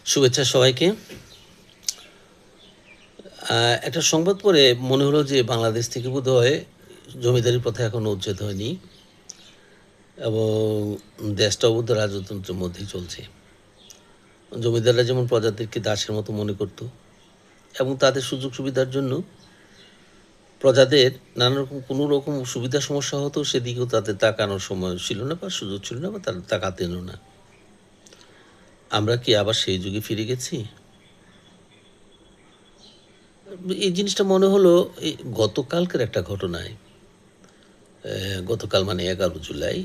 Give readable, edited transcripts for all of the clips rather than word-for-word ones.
শুভেচ্ছা সবাইকে। একটা সংবাদ পড়ে মনে হলো যে বাংলাদেশ থেকে বোধহয় জমিদারি প্রথা এখনো উচ্ছেদ হয়নি এবং দেশটা বোধ রাজতন্ত্রের মধ্যেই চলছে। জমিদাররা যেমন প্রজাদেরকে দাসের মতো মনে করত এবং তাদের সুযোগ সুবিধার জন্য প্রজাদের নানা রকম কোনো রকম সুবিধা সমস্যা হতো সেদিকেও তাদের তাকানোর সময় ছিল না বা সুযোগ ছিল না বা তারা তাকাতেনও না। আমরা কি আবার সেই যুগে ফিরে গেছি? এই জিনিসটা মনে হলো এই গতকালকের একটা ঘটনায়। গতকাল মানে 11 জুলাই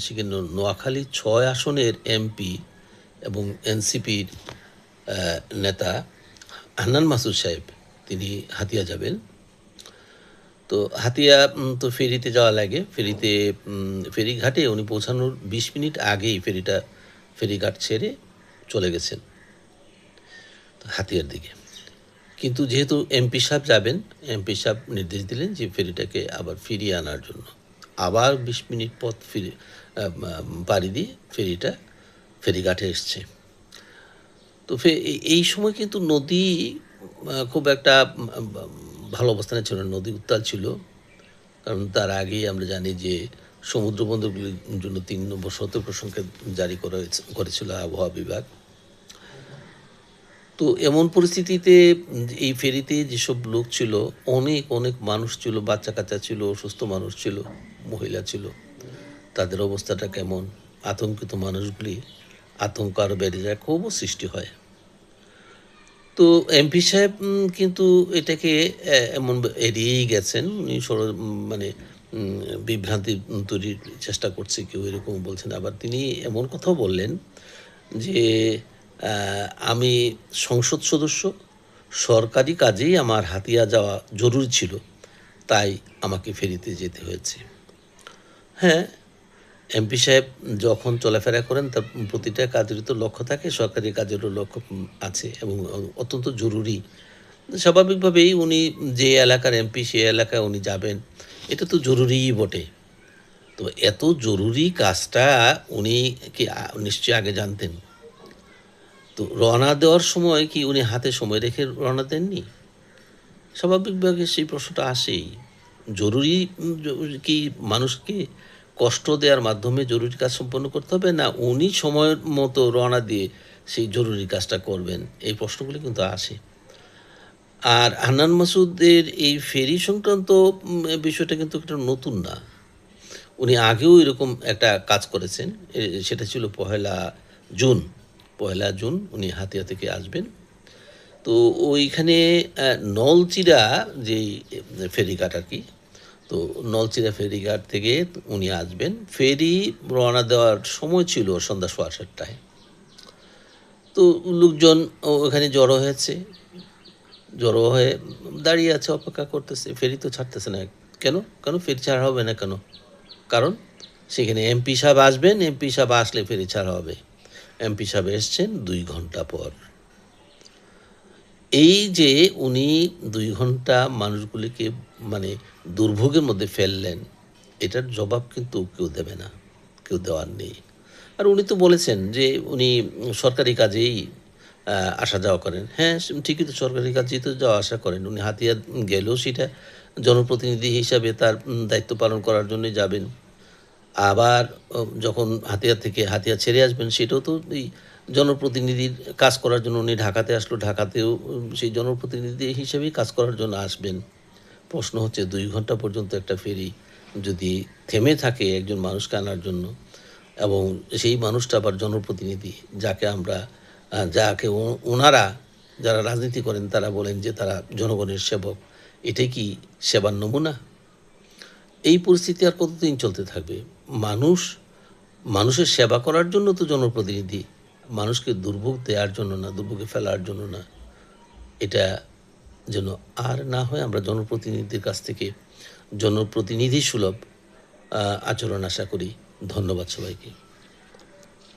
সেখানে নোয়াখালী ৬ আসনের এমপি এবং এনসিপির নেতা হান্নান মাসুদ সাহেব তিনি হাতিয়া যাবেন। তো হাতিয়া তো ফেরিতে যাওয়া লাগে। ফেরিঘাটে উনি পৌঁছানোর ২০ মিনিট আগেই ফেরিঘাট ছেড়ে চলে গেছেন হাতিয়ার দিকে। কিন্তু যেহেতু এমপি সাহেব যাবেন, এমপি সাহেব নির্দেশ দিলেন যে ফেরিটাকে আবার ফিরিয়ে আনার জন্য। আবার ২০ মিনিট পথ পাড়ি দিয়ে ফেরিঘাটে এসছে। তো এই সময় কিন্তু নদী খুব একটা ভালো অবস্থানে ছিল না, নদী উত্তাল ছিল। কারণ তার আগেই আমরা জানি যে সমুদ্র বন্দরগুলির জন্য ৩ নম্বর সতর্ক সংকেত জারি করেছিল আবহাওয়া বিভাগ। তো এমন পরিস্থিতিতে এই ফেরিতে যেসব লোক ছিল, অনেক অনেক মানুষ ছিল, বাচ্চা-কাচ্চা ছিল, অসুস্থ মানুষ ছিল, মহিলা ছিল। তাদের অবস্থাটা কেমন? আতঙ্কিত মানুষগুলি আতঙ্ক আরও বেড়ে যায়, ক্ষোভও সৃষ্টি হয়। তো এমপি সাহেব কিন্তু এটাকে এমন এড়িয়েই গেছেন। উনি মানে বিভ্রান্তি তৈরির চেষ্টা করছে কেউ এরকম বলছেন। আবার তিনি এমন কথাও বললেন যে আমি সংসদ সদস্য, সরকারি কাজেই আমার হাতিয়া যাওয়া জরুরি ছিল, তাই আমাকে ফেরিতে যেতে হয়েছে। হ্যাঁ, এমপি সাহেব যখন চলাফেরা করেন তার প্রতিটা কাজেরই তো লক্ষ্য থাকে, সরকারি কাজেরও লক্ষ্য আছে এবং অত্যন্ত জরুরি। স্বাভাবিকভাবেই উনি যে এলাকার এমপি সে এলাকায় উনি যাবেন, এটা তো জরুরিই বটে। তো এত জরুরি কাজটা উনি কি নিশ্চয়ই আগে জানতেন। তো রওনা দেওয়ার সময় কি উনি হাতে সময় রেখে রওনা দেননি? স্বাভাবিকভাবে সেই প্রশ্নটা আসেই। জরুরি কি মানুষকে কষ্ট দেওয়ার মাধ্যমে জরুরি কাজ সম্পন্ন করতে হবে, না উনি সময় মতো রওনা দিয়ে সেই জরুরি কাজটা করবেন? এই প্রশ্নগুলি কিন্তু আসে। আর হান্নান মাসুদের এই ফেরি সংক্রান্ত বিষয়টা কিন্তু একটা নতুন না। উনি আগেও এরকম একটা কাজ করেছেন। সেটা ছিল জুন। ১লা জুন উনি হাতিয়া থেকে আসবেন। তো ওইখানে নলচিরা যেই ফেরিঘাট আর কি, তো নলচিরা ফেরিঘাট থেকে উনি আসবেন। ফেরি রওনা দেওয়ার সময় ছিল সন্ধ্যা ৭:৩০টায়। তো লোকজন ওখানে জড়ো হয়েছে। জড়ো হয়ে দাঁড়িয়ে আছে, অপেক্ষা করতেছে। ফেরি তো ছাড়তেছে না। কেন? ফেরি ছাড়া হবে না কেন? কারণ সেখানে এমপি সাহেব আসবেন, এমপি সাহেব আসলে ফেরি ছাড়া হবে। এমপি সাহেব এসছেন ২ ঘন্টা পর। এই যে উনি ২ ঘন্টা মানুষগুলিকে মানে দুর্ভোগের মধ্যে ফেললেন, এটার জবাব কিন্তু কেউ দেবে না, কেউ দেওয়ার নেই। আর উনি তো বলেছেন যে উনি সরকারি কাজেই আসা যাওয়া করেন। হ্যাঁ, ঠিকই তো, সরকারি কাজেই তো যাওয়া আসা করেন। উনি হাতিয়া গেলেও সেটা জনপ্রতিনিধি হিসাবে তার দায়িত্ব পালন করার জন্যই যাবেন। আবার যখন হাতিয়া ছেড়ে আসবেন, সেটাও তো এই জনপ্রতিনিধির কাজ করার জন্য উনি ঢাকাতে আসলো, ঢাকাতেও সেই জনপ্রতিনিধি হিসেবেই কাজ করার জন্য আসবেন। প্রশ্ন হচ্ছে ২ ঘন্টা পর্যন্ত একটা ফেরি যদি থেমে থাকে একজন মানুষকে আনার জন্য, এবং সেই মানুষটা আবার জনপ্রতিনিধি, যাকে ওনারা যারা রাজনীতি করেন তারা বলেন যে তারা জনগণের সেবক। এটাই কি সেবার নমুনা? এই পরিস্থিতি আর কতদিন চলতে থাকবে? মানুষের সেবা করার জন্য তো জনপ্রতিনিধি, মানুষকে দুর্ভোগ দেওয়ার জন্য না, দুর্ভোগে ফেলার জন্য না। এটা যেন আর না হয়। আমরা জনপ্রতিনিধিদের কাছ থেকে জনপ্রতিনিধি সুলভ আচরণ আশা করি। ধন্যবাদ সবাইকে।